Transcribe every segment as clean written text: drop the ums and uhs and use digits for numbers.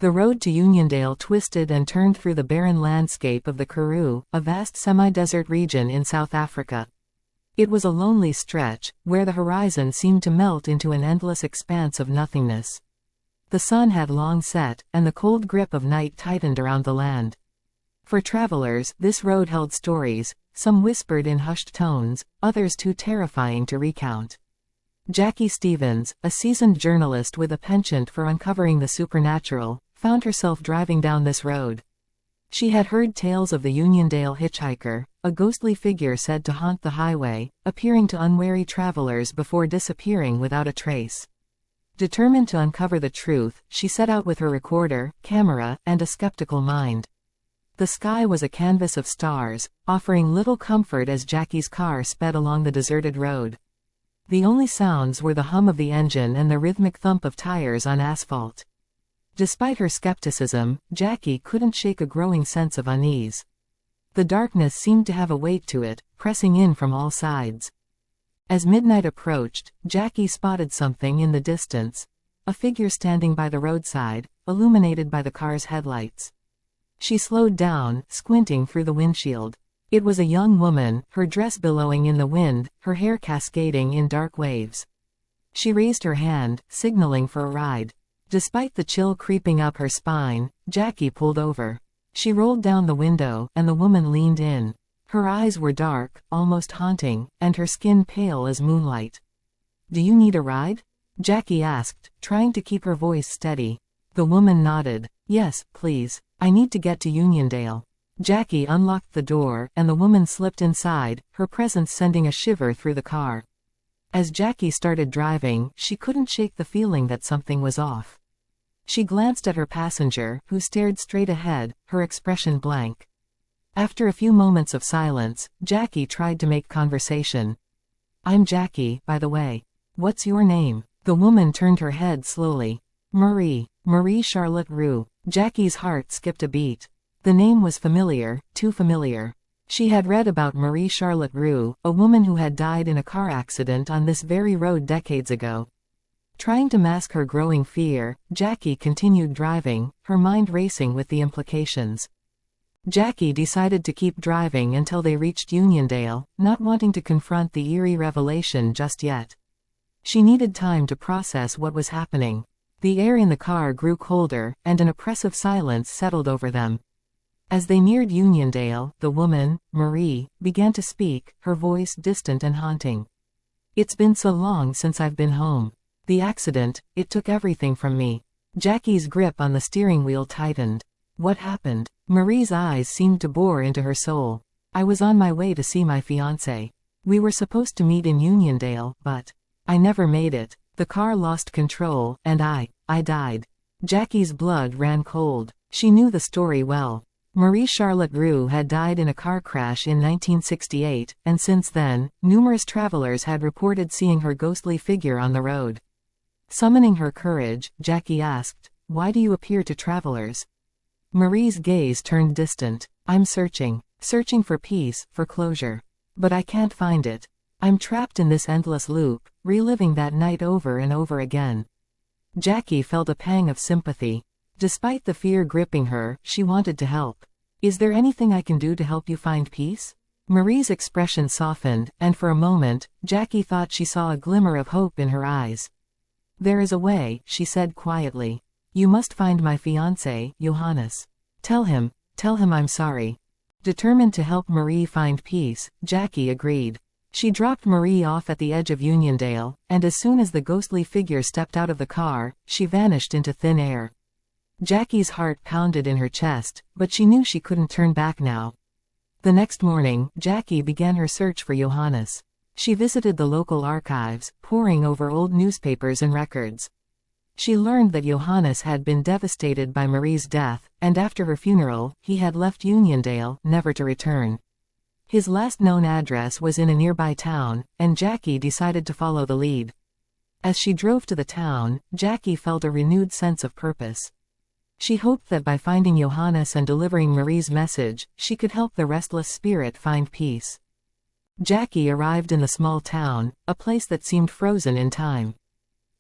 The road to Uniondale twisted and turned through the barren landscape of the Karoo, a vast semi-desert region in South Africa. It was a lonely stretch, where the horizon seemed to melt into an endless expanse of nothingness. The sun had long set, and the cold grip of night tightened around the land. For travelers, this road held stories, some whispered in hushed tones, others too terrifying to recount. Jacky Stevens, a seasoned journalist with a penchant for uncovering the supernatural, found herself driving down this road. She had heard tales of the Uniondale Hitchhiker, a ghostly figure said to haunt the highway, appearing to unwary travelers before disappearing without a trace. Determined to uncover the truth, she set out with her recorder, camera, and a skeptical mind. The sky was a canvas of stars, offering little comfort as Jacky's car sped along the deserted road. The only sounds were the hum of the engine and the rhythmic thump of tires on asphalt. Despite her skepticism, Jacky couldn't shake a growing sense of unease. The darkness seemed to have a weight to it, pressing in from all sides. As midnight approached, Jacky spotted something in the distance, a figure standing by the roadside, illuminated by the car's headlights. She slowed down, squinting through the windshield. It was a young woman, her dress billowing in the wind, her hair cascading in dark waves. She raised her hand, signaling for a ride. Despite the chill creeping up her spine, Jacky pulled over. She rolled down the window, and the woman leaned in. Her eyes were dark, almost haunting, and her skin pale as moonlight. "Do you need a ride?" Jacky asked, trying to keep her voice steady. The woman nodded. "Yes, please. I need to get to Uniondale." Jacky unlocked the door, and the woman slipped inside, her presence sending a shiver through the car. As Jacky started driving, she couldn't shake the feeling that something was off. She glanced at her passenger, who stared straight ahead, her expression blank. After a few moments of silence, Jacky tried to make conversation. "I'm Jacky, by the way. What's your name?" The woman turned her head slowly. Marie Charlotte Roux." Jacky's heart skipped a beat. The name was familiar, too familiar. She had read about Marie Charlotte Roux, a woman who had died in a car accident on this very road decades ago. Trying to mask her growing fear, Jacky continued driving, her mind racing with the implications. Jacky decided to keep driving until they reached Uniondale, not wanting to confront the eerie revelation just yet. She needed time to process what was happening. The air in the car grew colder, and an oppressive silence settled over them. As they neared Uniondale, the woman, Marie, began to speak, her voice distant and haunting. "It's been so long since I've been home. The accident, it took everything from me." Jacky's grip on the steering wheel tightened. "What happened?" Marie's eyes seemed to bore into her soul. "I was on my way to see my fiancé. We were supposed to meet in Uniondale, but I never made it. The car lost control, and I died." Jacky's blood ran cold. She knew the story well. Marie Charlotte Roux had died in a car crash in 1968, and since then, numerous travelers had reported seeing her ghostly figure on the road. Summoning her courage, Jacky asked, "Why do you appear to travelers?" Marie's gaze turned distant. "I'm searching for peace, for closure. But I can't find it. I'm trapped in this endless loop, reliving that night over and over again." Jacky felt a pang of sympathy. Despite the fear gripping her, she wanted to help. "Is there anything I can do to help you find peace?" Marie's expression softened, and for a moment, Jacky thought she saw a glimmer of hope in her eyes. "There is a way," she said quietly. "You must find my fiancé, Johannes. Tell him I'm sorry." Determined to help Marie find peace, Jacky agreed. She dropped Marie off at the edge of Uniondale, and as soon as the ghostly figure stepped out of the car, she vanished into thin air. Jacky's heart pounded in her chest, but she knew she couldn't turn back now. The next morning, Jacky began her search for Johannes. She visited the local archives, poring over old newspapers and records. She learned that Johannes had been devastated by Marie's death, and after her funeral, he had left Uniondale, never to return. His last known address was in a nearby town, and Jacky decided to follow the lead. As she drove to the town, Jacky felt a renewed sense of purpose. She hoped that by finding Johannes and delivering Marie's message, she could help the restless spirit find peace. Jacky arrived in the small town, a place that seemed frozen in time.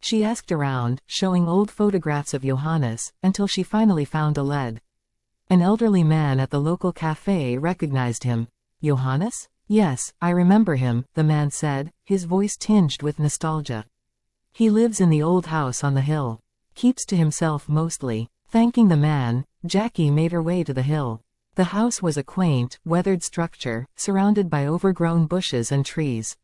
She asked around, showing old photographs of Johannes, until she finally found a lead. An elderly man at the local cafe recognized him. Johannes? Yes, I remember him, the man said, his voice tinged with nostalgia. He lives in the old house on the hill. Keeps to himself mostly. Thanking the man, Jacky made her way to the hill. The house was a quaint, weathered structure, surrounded by overgrown bushes and trees.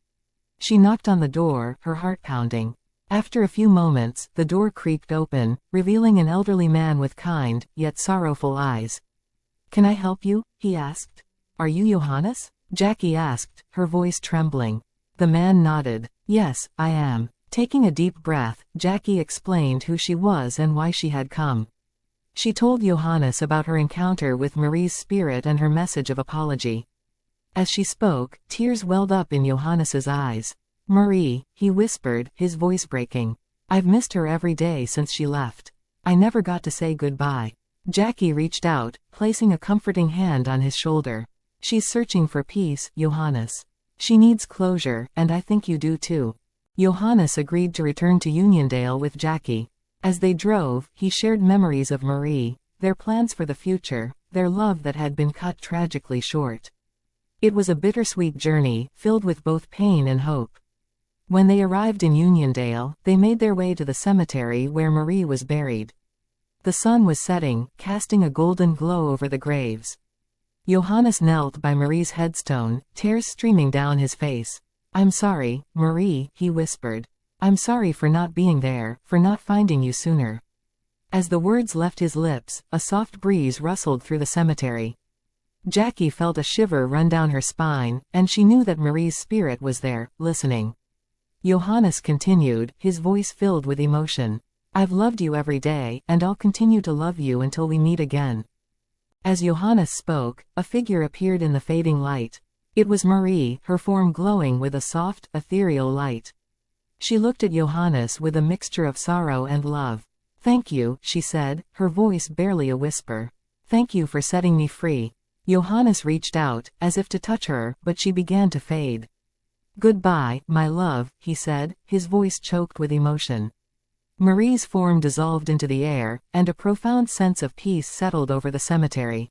She knocked on the door, her heart pounding. After a few moments, the door creaked open, revealing an elderly man with kind, yet sorrowful eyes. "Can I help you?" he asked. "Are you Johannes?" Jacky asked, her voice trembling. The man nodded. "Yes, I am." Taking a deep breath, Jacky explained who she was and why she had come. She told Johannes about her encounter with Marie's spirit and her message of apology. As she spoke, tears welled up in Johannes's eyes. "Marie," he whispered, his voice breaking. "I've missed her every day since she left. I never got to say goodbye." Jacky reached out, placing a comforting hand on his shoulder. "She's searching for peace, Johannes. She needs closure, and I think you do too." Johannes agreed to return to Uniondale with Jacky. As they drove, he shared memories of Marie, their plans for the future, their love that had been cut tragically short. It was a bittersweet journey, filled with both pain and hope. When they arrived in Uniondale, they made their way to the cemetery where Marie was buried. The sun was setting, casting a golden glow over the graves. Johannes knelt by Marie's headstone, tears streaming down his face. "I'm sorry, Marie," he whispered. "I'm sorry for not being there, for not finding you sooner." As the words left his lips, a soft breeze rustled through the cemetery. Jacky felt a shiver run down her spine, and she knew that Marie's spirit was there, listening. Johannes continued, his voice filled with emotion. "I've loved you every day, and I'll continue to love you until we meet again." As Johannes spoke, a figure appeared in the fading light. It was Marie, her form glowing with a soft, ethereal light. She looked at Johannes with a mixture of sorrow and love. "Thank you," she said, her voice barely a whisper. "Thank you for setting me free." Johannes reached out, as if to touch her, but she began to fade. "Goodbye, my love," he said, his voice choked with emotion. Marie's form dissolved into the air, and a profound sense of peace settled over the cemetery.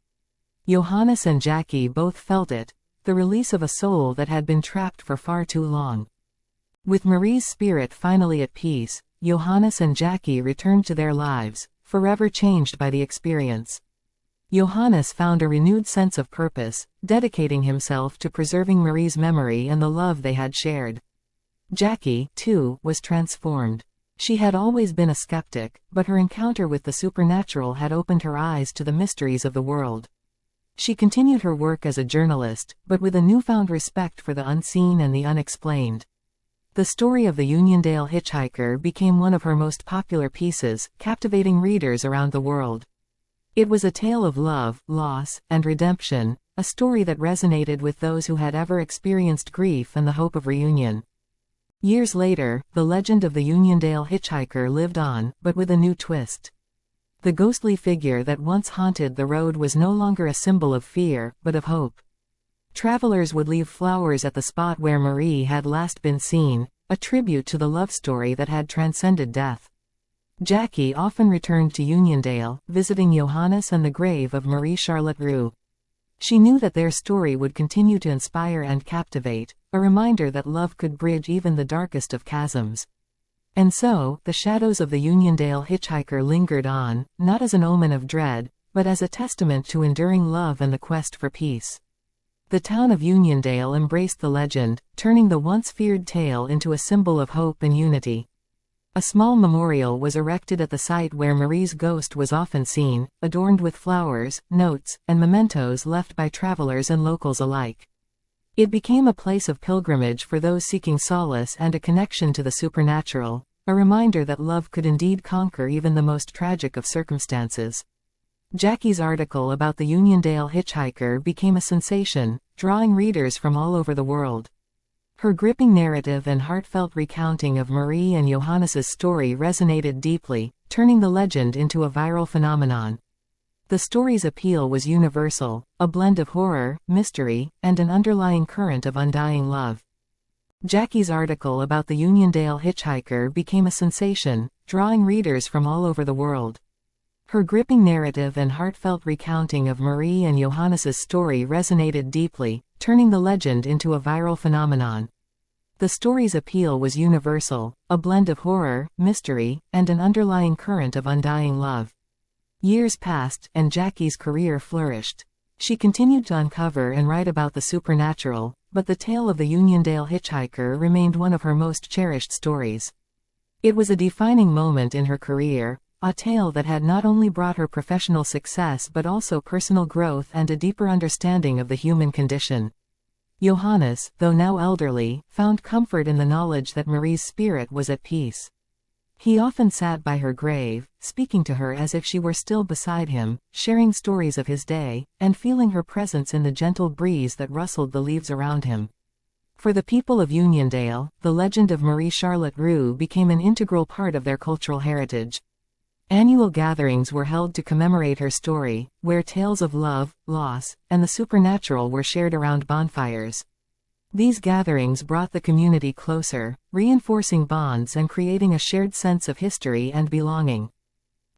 Johannes and Jacky both felt it, the release of a soul that had been trapped for far too long. With Marie's spirit finally at peace, Johannes and Jacky returned to their lives, forever changed by the experience. Johannes found a renewed sense of purpose, dedicating himself to preserving Marie's memory and the love they had shared. Jacky, too, was transformed. She had always been a skeptic, but her encounter with the supernatural had opened her eyes to the mysteries of the world. She continued her work as a journalist, but with a newfound respect for the unseen and the unexplained. The story of the Uniondale Hitchhiker became one of her most popular pieces, captivating readers around the world. It was a tale of love, loss, and redemption, a story that resonated with those who had ever experienced grief and the hope of reunion. Years later, the legend of the Uniondale Hitchhiker lived on, but with a new twist. The ghostly figure that once haunted the road was no longer a symbol of fear, but of hope. Travelers would leave flowers at the spot where Marie had last been seen, a tribute to the love story that had transcended death. Jacky often returned to Uniondale, visiting Johannes and the grave of Marie Charlotte Roux. She knew that their story would continue to inspire and captivate, a reminder that love could bridge even the darkest of chasms. And so, the shadows of the Uniondale Hitchhiker lingered on, not as an omen of dread, but as a testament to enduring love and the quest for peace. The town of Uniondale embraced the legend, turning the once feared tale into a symbol of hope and unity. A small memorial was erected at the site where Marie's ghost was often seen, adorned with flowers, notes, and mementos left by travelers and locals alike. It became a place of pilgrimage for those seeking solace and a connection to the supernatural, a reminder that love could indeed conquer even the most tragic of circumstances. Jacky's article about the Uniondale Hitchhiker became a sensation, drawing readers from all over the world. Her gripping narrative and heartfelt recounting of Marie and Johannes's story resonated deeply, turning the legend into a viral phenomenon. The story's appeal was universal, a blend of horror, mystery, and an underlying current of undying love. Jacky's article about the Uniondale Hitchhiker became a sensation, drawing readers from all over the world. Her gripping narrative and heartfelt recounting of Marie and Johannes's story resonated deeply, turning the legend into a viral phenomenon. The story's appeal was universal, a blend of horror, mystery, and an underlying current of undying love. Years passed, and Jacky's career flourished. She continued to uncover and write about the supernatural, but the tale of the Uniondale Hitchhiker remained one of her most cherished stories. It was a defining moment in her career, a tale that had not only brought her professional success but also personal growth and a deeper understanding of the human condition. Johannes, though now elderly, found comfort in the knowledge that Marie's spirit was at peace. He often sat by her grave, speaking to her as if she were still beside him, sharing stories of his day, and feeling her presence in the gentle breeze that rustled the leaves around him. For the people of Uniondale, the legend of Marie Charlotte Roux became an integral part of their cultural heritage. Annual gatherings were held to commemorate her story, where tales of love, loss, and the supernatural were shared around bonfires. These gatherings brought the community closer, reinforcing bonds and creating a shared sense of history and belonging.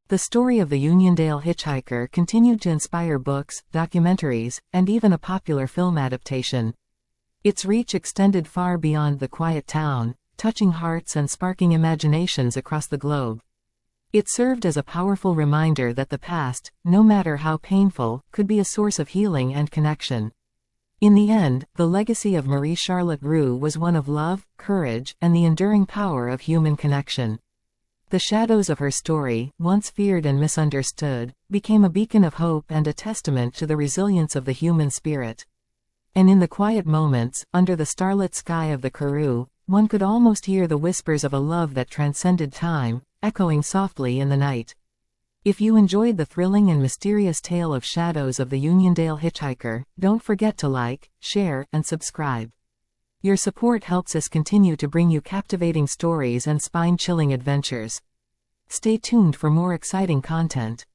The story of the Uniondale Hitchhiker continued to inspire books, documentaries, and even a popular film adaptation. Its reach extended far beyond the quiet town, touching hearts and sparking imaginations across the globe. It served as a powerful reminder that the past, no matter how painful, could be a source of healing and connection. In the end, the legacy of Marie Charlotte Roux was one of love, courage, and the enduring power of human connection. The shadows of her story, once feared and misunderstood, became a beacon of hope and a testament to the resilience of the human spirit. And in the quiet moments, under the starlit sky of the Karoo, one could almost hear the whispers of a love that transcended time, echoing softly in the night. If you enjoyed the thrilling and mysterious tale of shadows of the Uniondale Hitchhiker, don't forget to like, share, and subscribe. Your support helps us continue to bring you captivating stories and spine-chilling adventures. Stay tuned for more exciting content.